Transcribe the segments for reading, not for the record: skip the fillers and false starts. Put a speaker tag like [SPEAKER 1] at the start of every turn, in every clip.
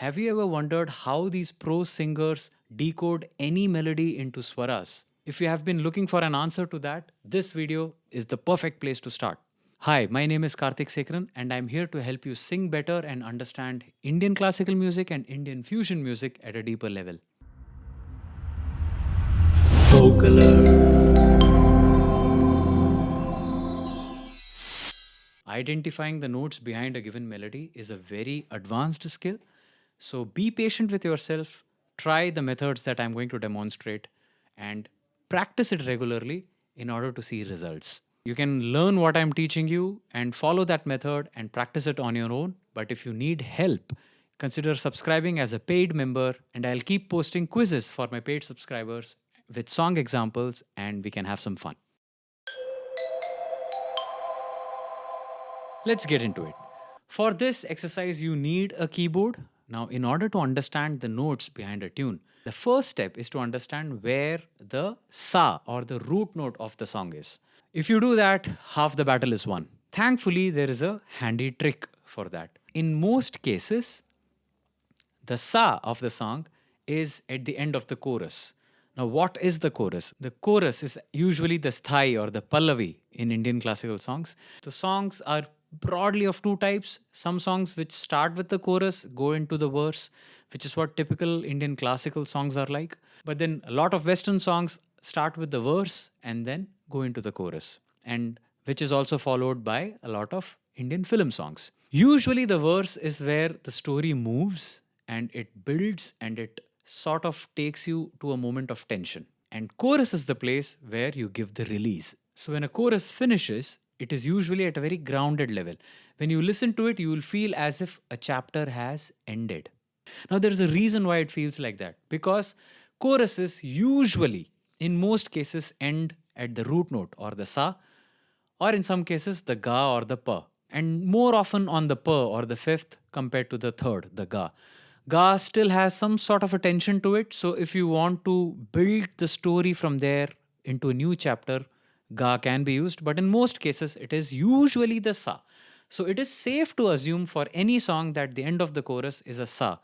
[SPEAKER 1] Have you ever wondered how these pro singers decode any melody into swaras? If you have been looking for an answer to that, this video is the perfect place to start. Hi, my name is Karthik Sekran, and I'm here to help you sing better and understand Indian classical music and Indian fusion music at a deeper level. Identifying the notes behind a given melody is a very advanced skill. So be patient with yourself, try the methods that I'm going to demonstrate, and practice it regularly in order to see results. You can learn what I'm teaching you and follow that method and practice it on your own. But if you need help, consider subscribing as a paid member, and I'll keep posting quizzes for my paid subscribers with song examples, and we can have some fun. Let's get into it. For this exercise, you need a keyboard. Now, in order to understand the notes behind a tune, the first step is to understand where the sa or the root note of the song is. If you do that, half the battle is won. Thankfully, there is a handy trick for that. In most cases, the sa of the song is at the end of the chorus. Now, what is the chorus? The chorus is usually the sthai or the pallavi in Indian classical songs. The songs are broadly of two types. Some songs which start with the chorus go into the verse, which is what typical Indian classical songs are like. But then a lot of Western songs start with the verse and then go into the chorus, and which is also followed by a lot of Indian film songs. Usually, the verse is where the story moves and it builds and it sort of takes you to a moment of tension. And chorus is the place where you give the release. So when a chorus finishes, it is usually at a very grounded level. When you listen to it, you will feel as if a chapter has ended. Now, there is a reason why it feels like that, because choruses usually, in most cases, end at the root note or the sa, or in some cases, the ga or the pa, and more often on the pa or the fifth compared to the third, the ga. Ga still has some sort of a tension to it, so if you want to build the story from there into a new chapter, ga can be used, but in most cases, it is usually the sa. So it is safe to assume for any song that the end of the chorus is a sa.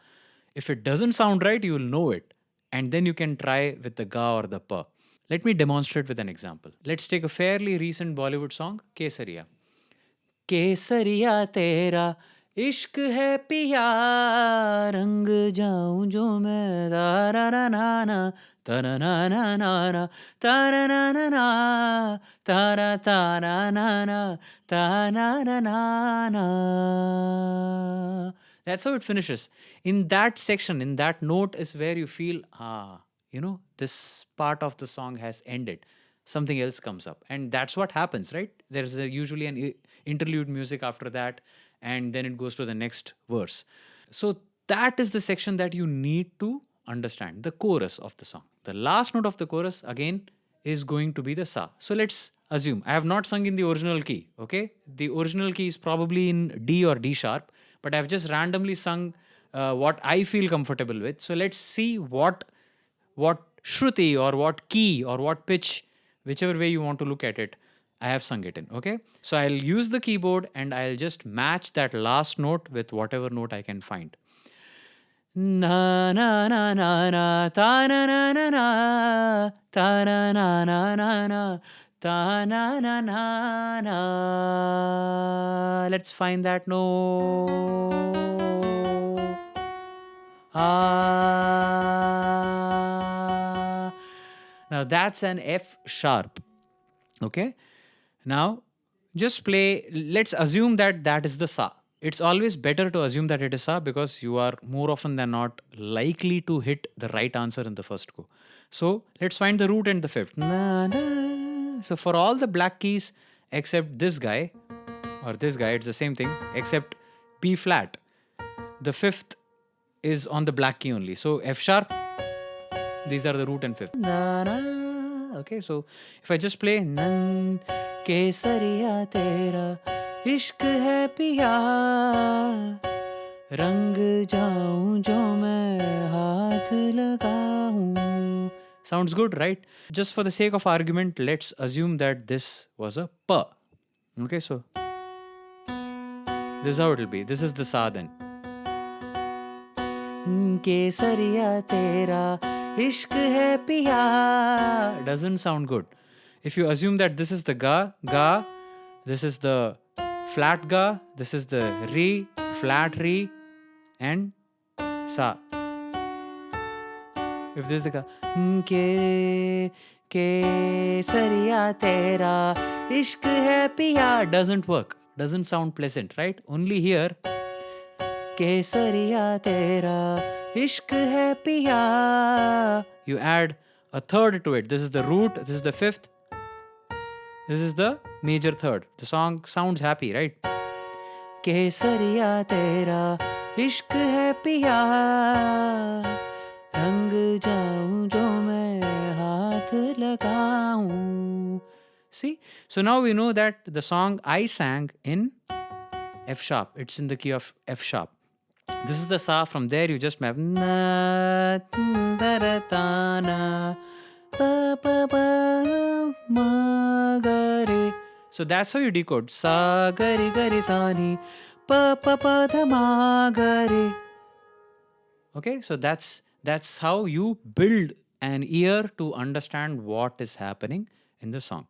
[SPEAKER 1] If it doesn't sound right, you will know it, and then you can try with the ga or the pa. Let me demonstrate with an example. Let's take a fairly recent Bollywood song, Kesariya. केसरिया तेरा इश्क है पिया रंग जाऊं जो मैं तारा ना ना ना तारा ना ना ना ना तारा ना ना ना तारा तारा ना ना तारा ना ना ना. That's how it finishes. In that section, in that note is where you feel, this part of the song has ended. Something else comes up. And that's what happens, right? There's usually an interlude music after that, and then it goes to the next verse. So that is the section that you need to understand, the chorus of the song. The last note of the chorus, again, is going to be the sa. So let's assume I have not sung in the original key, okay? The original key is probably in D or D sharp, but I've just randomly sung what I feel comfortable with. So let's see what shruti or what key or what pitch, whichever way you want to look at it, I have sung it in. Okay. So I'll use the keyboard and I'll just match that last note with whatever note I can find. Na na na na na ta na na na na ta na na na na na ta na na na na. Let's find that note. Ah. Now that's an F sharp. Okay. Now just play. Let's assume that that is the sa. It's always better to assume that it is sa because you are more often than not likely to hit the right answer in the first go. So let's find the root and the fifth. Na, na. So for all the black keys except this guy or this guy, it's the same thing except B flat. The fifth is on the black key only. So F sharp, these are the root and fifth. Na, na. Okay, so if I just play nan केसरिया तेरा इश्क है पिया रंग जाऊं जो मैं हाथ लगाऊं. Sounds good, right? Just for the sake of argument, let's assume that this was a pa. Okay, so this is how it will be. This is the sa then. Kesariya tera ishq hai piya. Doesn't sound good. If you assume that this is the ga, this is the flat ga, this is the re, flat re, and sa. If this is the ga, kesariya tera ishq hai piya, doesn't work. Doesn't sound pleasant, right? Only here, kesariya tera ishq hai piya. You add a third to it. This is the root, this is the fifth, this is the major third. The song sounds happy, right? Kesariya tera ishq hai piya, rang jaun jo main haath lagaun. See? So now we know that the song I sang in F sharp. It's in the key of F sharp. This is the sa. From there you just map na da ta na pa pa pa ma ga re. So that's how you decode sa ga re sa ni pa pa pa dha ma ga re. Okay, so that's how you build an ear to understand what is happening in the song.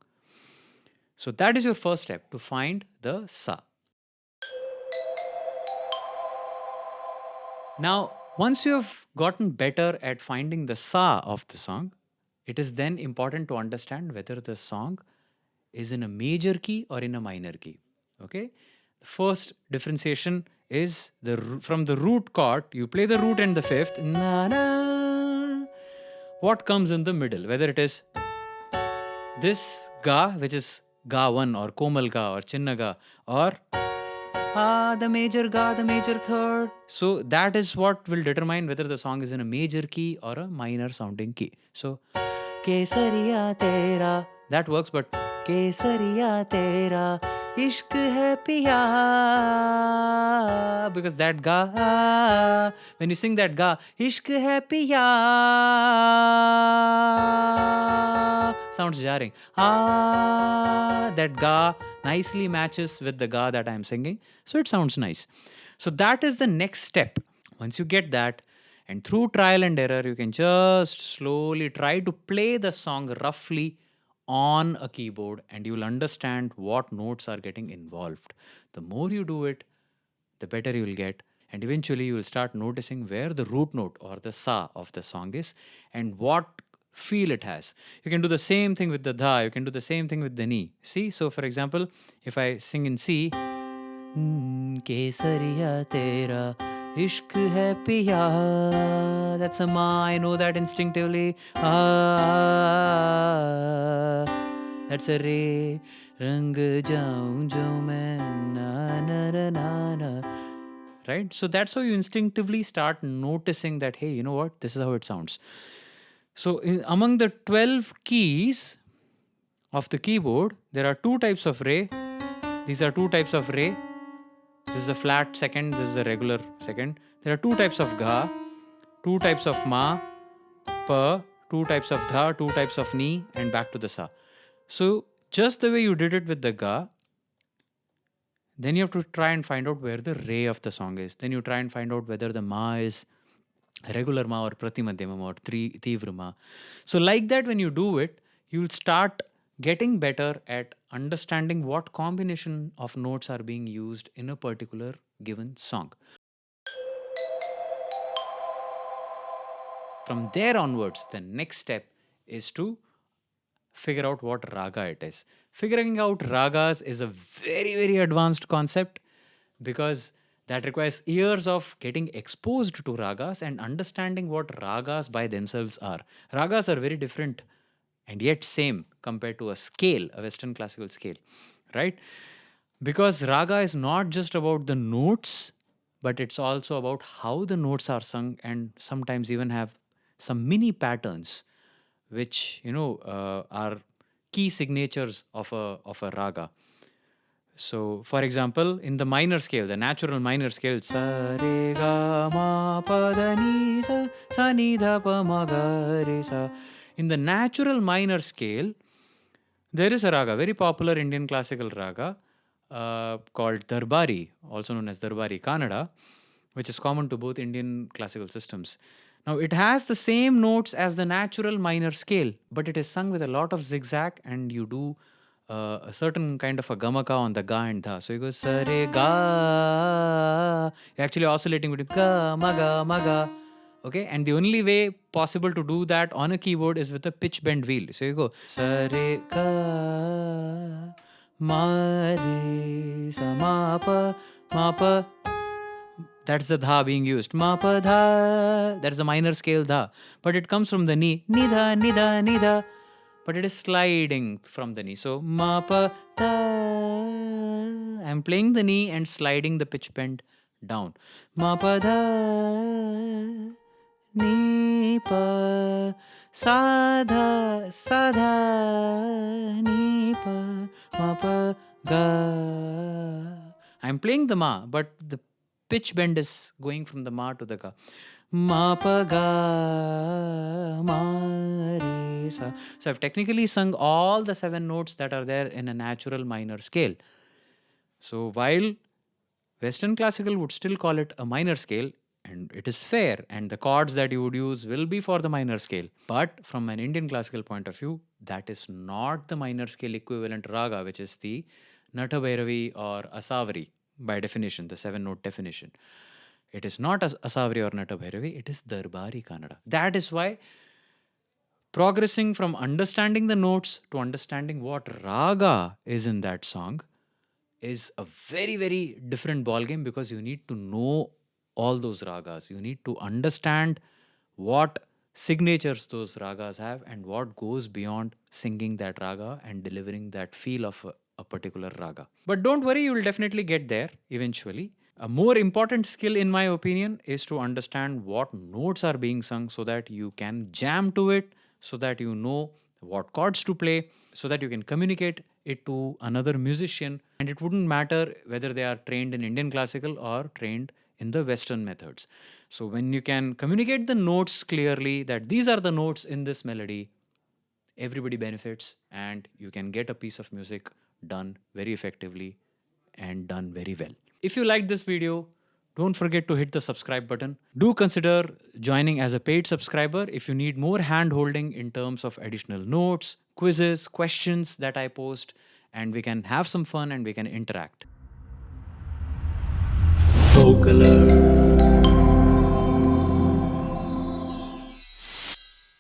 [SPEAKER 1] So that is your first step, to find the sa. Now, once you have gotten better at finding the sa of the song, it is then important to understand whether the song is in a major key or in a minor key. Okay? The first differentiation is from the root chord, you play the root and the fifth. Na, na, what comes in the middle? Whether it is this ga, which is ga 1 or komal ga or chinna ga, or the major ga, the major third. So that is what will determine whether the song is in a major key or a minor sounding key. So kesariya tera, that works, but kesariya tera ishq hai piya, because that ga, when you sing that ga, ishq hai piya, sounds jarring. That ga nicely matches with the ga that I am singing, so it sounds nice. So that is the next step. Once you get that, and through trial and error, you can just slowly try to play the song roughly on a keyboard, and you'll understand what notes are getting involved. The more you do it, the better you will get. And eventually you will start noticing where the root note or the sa of the song is and what feel it has. You can do the same thing with the dha, you can do the same thing with the ni. See, so for example, if I sing in C, kesariya tera ishq hai piya, that's a ma, I know that instinctively. That's a re, rang jaun jo main na na na na. Right? So that's how you instinctively start noticing that, hey, you know what? This is how it sounds. So among the 12 keys of the keyboard, there are two types of re. These are two types of re. This is a flat second, this is a regular second. There are two types of ga, two types of ma, pa, two types of dha, two types of ni, and back to the sa. So just the way you did it with the ga, then you have to try and find out where the re of the song is. Then you try and find out whether the ma is regular ma or pratimadhyamam or tivra ma. So like that, when you do it, you'll start getting better at understanding what combination of notes are being used in a particular given song. From there onwards, the next step is to figure out what raga it is. Figuring out ragas is a very, very advanced concept, because that requires years of getting exposed to ragas and understanding what ragas by themselves are. Ragas are very different and yet same compared to a scale, a Western classical scale, right? Because raga is not just about the notes, but it's also about how the notes are sung, and sometimes even have some mini patterns which are key signatures of a raga. So, for example, in the minor scale, the natural minor scale, sa re ga ma pa da ni sa ni da pa ma ga re sa. In the natural minor scale, there is a raga, very popular Indian classical raga called Darbari, also known as Darbari Kannada. which is common to both Indian classical systems. Now, it has the same notes as the natural minor scale, but it is sung with a lot of zigzag, and you do a certain kind of a gamaka on the ga and dha. So you go sa re ga. You're actually oscillating between ga, maga, maga. Okay, and the only way possible to do that on a keyboard is with a pitch bend wheel. So you go sa re ga, ma re sa ma pa. That's the dha being used. Ma pa dha. That's the minor scale dha. But it comes from the ni. Ni dha, ni dha, ni dha. But it is sliding from the knee. So ma pa dha. I'm playing the knee and sliding the pitch bend down. Ma pa dha. Ni pa. Sa dha. Sa dha. Ni pa. Ma pa ga. I'm playing the ma, but the pitch bend is going from the ma to the ga. Ma pa ga ma re sa. So I've technically sung all the 7 notes that are there in a natural minor scale. So while Western classical would still call it a minor scale, and it is fair, and the chords that you would use will be for the minor scale. But from an Indian classical point of view, that is not the minor scale equivalent raga, which is the Natabhairavi or Asavari by definition, the 7 note definition. It is not Asavari or Natabhairavi, it is Darbari Kannada. That is why progressing from understanding the notes to understanding what raga is in that song is a very, very different ballgame, because you need to know all those ragas. You need to understand what signatures those ragas have and what goes beyond singing that raga and delivering that feel of a particular raga. But don't worry, you will definitely get there eventually. A more important skill, in my opinion, is to understand what notes are being sung so that you can jam to it, so that you know what chords to play, so that you can communicate it to another musician. And it wouldn't matter whether they are trained in Indian classical or trained in the Western methods. So when you can communicate the notes clearly, that these are the notes in this melody, everybody benefits, and you can get a piece of music done very effectively and done very well. If you liked this video, don't forget to hit the subscribe button. Do consider joining as a paid subscriber if you need more hand holding in terms of additional notes, quizzes, questions that I post, and we can have some fun and we can interact. Color.